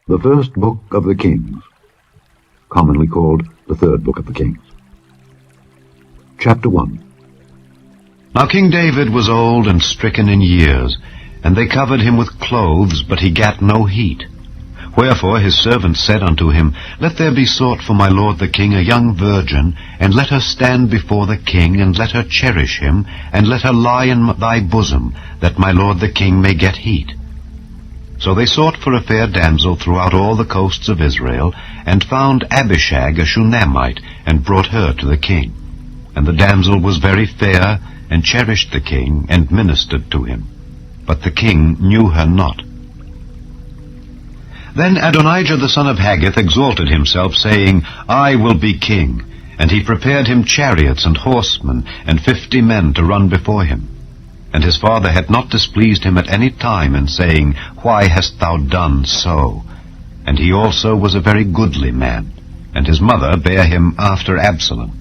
The first book of the Kings, commonly called the third book of the Kings. Chapter 1. Now King David was old and stricken in years, and they covered him with clothes, but he gat no heat. Wherefore his servants said unto him, Let there be sought for my lord the king a young virgin, and let her stand before the king, and let her cherish him, and let her lie in thy bosom, that my lord the king may get heat. So they sought for a fair damsel throughout all the coasts of Israel, and found Abishag a Shunammite, and brought her to the king. And the damsel was very fair, and cherished the king, and ministered to him. But the king knew her not. Then Adonijah the son of Haggith exalted himself, saying, I will be king. And he prepared him chariots and horsemen, and 50 men to run before him. And his father had not displeased him at any time in saying, Why hast thou done so? And he also was a very goodly man, and his mother bare him after Absalom.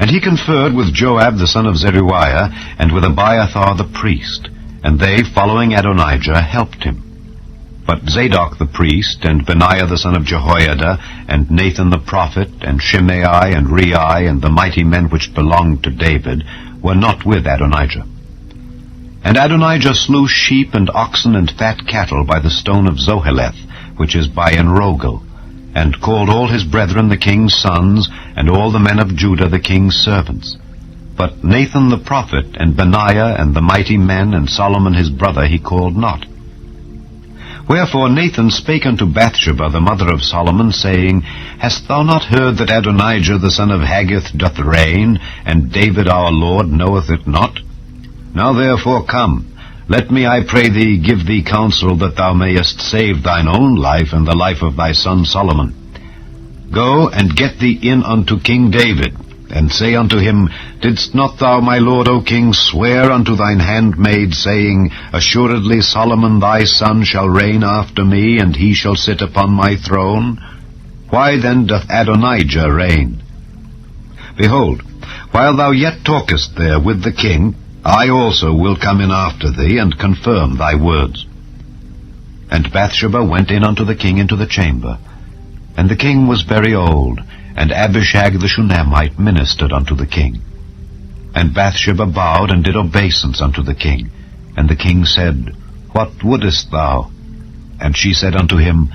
And he conferred with Joab the son of Zeruiah, and with Abiathar the priest, and they, following Adonijah, helped him. But Zadok the priest, and Benaiah the son of Jehoiada, and Nathan the prophet, and Shimei, and Rei, and the mighty men which belonged to David, were not with Adonijah. And Adonijah slew sheep and oxen and fat cattle by the stone of Zoheleth, which is by Enrogel, and called all his brethren the king's sons, and all the men of Judah the king's servants. But Nathan the prophet, and Benaiah, and the mighty men, and Solomon his brother he called not. Wherefore Nathan spake unto Bathsheba the mother of Solomon, saying, Hast thou not heard that Adonijah the son of Haggith doth reign, and David our Lord knoweth it not? Now therefore come, let me, I pray thee, give thee counsel, that thou mayest save thine own life and the life of thy son Solomon. Go and get thee in unto King David, and say unto him, Didst not thou, my lord, O king, swear unto thine handmaid, saying, Assuredly Solomon thy son shall reign after me, and he shall sit upon my throne? Why then doth Adonijah reign? Behold, while thou yet talkest there with the king, I also will come in after thee, and confirm thy words. And Bathsheba went in unto the king into the chamber. And the king was very old, and Abishag the Shunammite ministered unto the king. And Bathsheba bowed and did obeisance unto the king. And the king said, What wouldest thou? And she said unto him,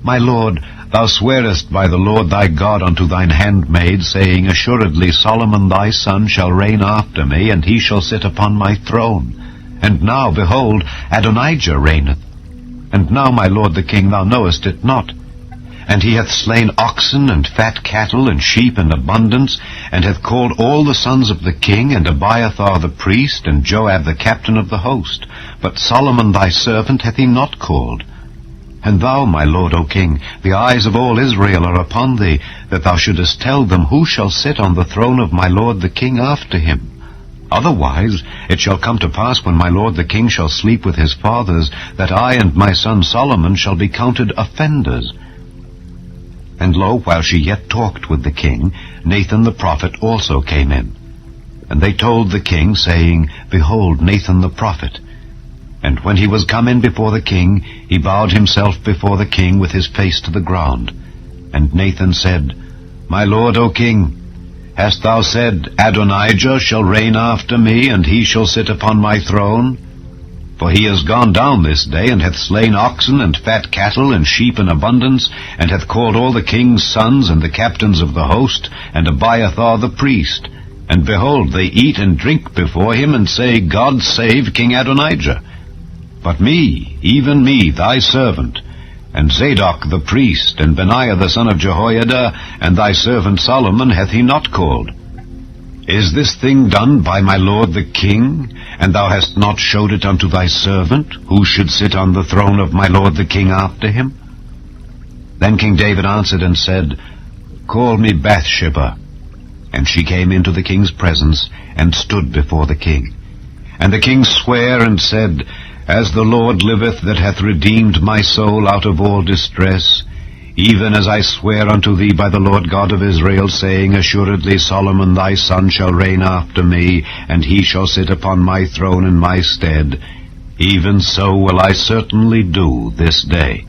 My lord, thou swearest by the Lord thy God unto thine handmaid, saying, Assuredly Solomon thy son shall reign after me, and he shall sit upon my throne. And now, behold, Adonijah reigneth. And now, my lord the king, thou knowest it not. And he hath slain oxen and fat cattle and sheep in abundance, and hath called all the sons of the king, and Abiathar the priest, and Joab the captain of the host. But Solomon thy servant hath he not called. And thou, my lord, O king, the eyes of all Israel are upon thee, that thou shouldest tell them who shall sit on the throne of my lord the king after him. Otherwise it shall come to pass, when my lord the king shall sleep with his fathers, that I and my son Solomon shall be counted offenders. And lo, while she yet talked with the king, Nathan the prophet also came in. And they told the king, saying, Behold, Nathan the prophet. And when he was come in before the king, he bowed himself before the king with his face to the ground. And Nathan said, My lord, O king, hast thou said, Adonijah shall reign after me, and he shall sit upon my throne? For he is gone down this day, and hath slain oxen and fat cattle and sheep in abundance, and hath called all the king's sons and the captains of the host, and Abiathar the priest. And behold, they eat and drink before him, and say, God save King Adonijah. But me, even me, thy servant, and Zadok the priest, and Benaiah the son of Jehoiada, and thy servant Solomon hath he not called. Is this thing done by my lord the king, and thou hast not showed it unto thy servant, who should sit on the throne of my lord the king after him? Then King David answered and said, Call me Bathsheba. And she came into the king's presence, and stood before the king. And the king sware and said, As the Lord liveth, that hath redeemed my soul out of all distress, even as I swear unto thee by the Lord God of Israel, saying, Assuredly Solomon thy son shall reign after me, and he shall sit upon my throne in my stead, even so will I certainly do this day.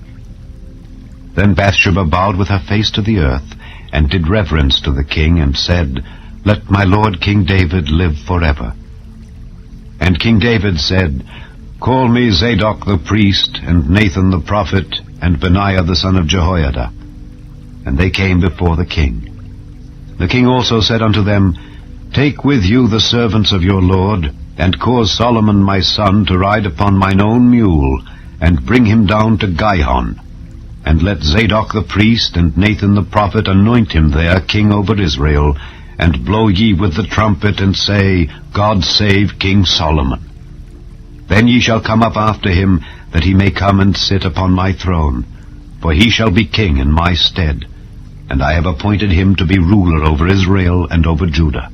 Then Bathsheba bowed with her face to the earth, and did reverence to the king, and said, Let my lord King David live forever. And King David said, Call me Zadok the priest, and Nathan the prophet, and Benaiah the son of Jehoiada. And they came before the king. The king also said unto them, Take with you the servants of your lord, and cause Solomon my son to ride upon mine own mule, and bring him down to Gihon. And let Zadok the priest and Nathan the prophet anoint him there king over Israel, and blow ye with the trumpet, and say, God save King Solomon. Then ye shall come up after him, that he may come and sit upon my throne, for he shall be king in my stead, and I have appointed him to be ruler over Israel and over Judah.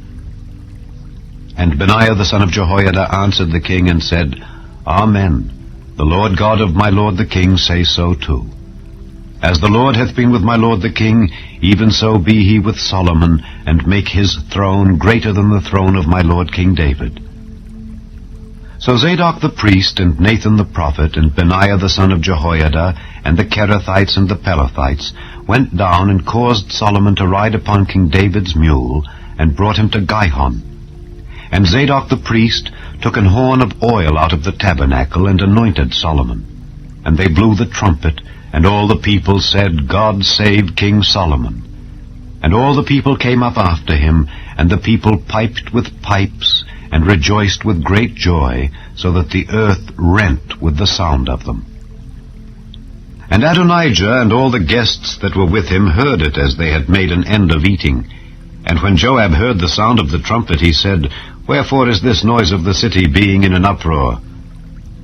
And Benaiah the son of Jehoiada answered the king, and said, Amen. The Lord God of my lord the king say so too. As the Lord hath been with my lord the king, even so be he with Solomon, and make his throne greater than the throne of my lord King David. So Zadok the priest, and Nathan the prophet, and Benaiah the son of Jehoiada, and the Kerethites and the Pelethites, went down and caused Solomon to ride upon King David's mule, and brought him to Gihon. And Zadok the priest took an horn of oil out of the tabernacle, and anointed Solomon. And they blew the trumpet, and all the people said, God save King Solomon. And all the people came up after him, and the people piped with pipes, and rejoiced with great joy, so that the earth rent with the sound of them. And Adonijah and all the guests that were with him heard it as they had made an end of eating. And when Joab heard the sound of the trumpet, he said, Wherefore is this noise of the city being in an uproar?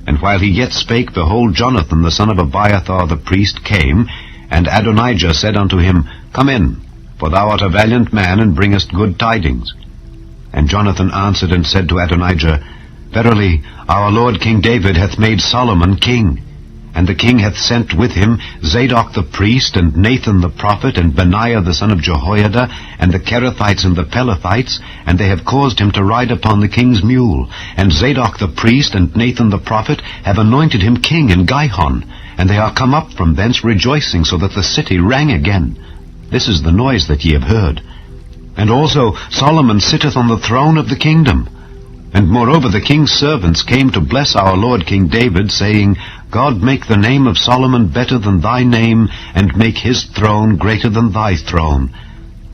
And while he yet spake, behold, Jonathan the son of Abiathar the priest came, and Adonijah said unto him, Come in, for thou art a valiant man, and bringest good tidings. And Jonathan answered and said to Adonijah, Verily, our lord King David hath made Solomon king, and the king hath sent with him Zadok the priest, and Nathan the prophet, and Benaiah the son of Jehoiada, and the Kerethites and the Pelethites, and they have caused him to ride upon the king's mule. And Zadok the priest and Nathan the prophet have anointed him king in Gihon, and they are come up from thence rejoicing, so that the city rang again. This is the noise that ye have heard. And also Solomon sitteth on the throne of the kingdom. And moreover the king's servants came to bless our lord King David, saying, God make the name of Solomon better than thy name, and make his throne greater than thy throne.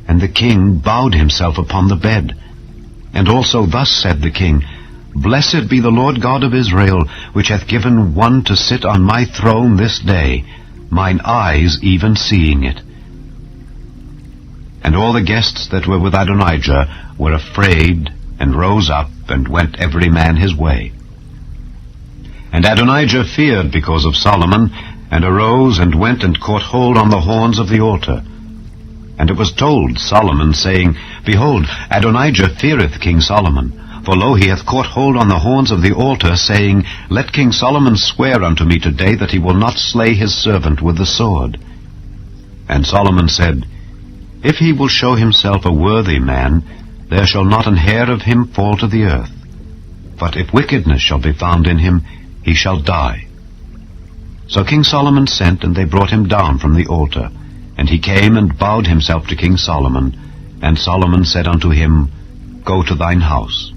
And the king bowed himself upon the bed. And also thus said the king, Blessed be the Lord God of Israel, which hath given one to sit on my throne this day, mine eyes even seeing it. And all the guests that were with Adonijah were afraid, and rose up, and went every man his way. And Adonijah feared because of Solomon, and arose, and went and caught hold on the horns of the altar. And it was told Solomon, saying, Behold, Adonijah feareth King Solomon, for lo, he hath caught hold on the horns of the altar, saying, Let King Solomon swear unto me today that he will not slay his servant with the sword. And Solomon said, If he will show himself a worthy man, there shall not an hair of him fall to the earth. But if wickedness shall be found in him, he shall die. So King Solomon sent, and they brought him down from the altar. And he came and bowed himself to King Solomon. And Solomon said unto him, Go to thine house.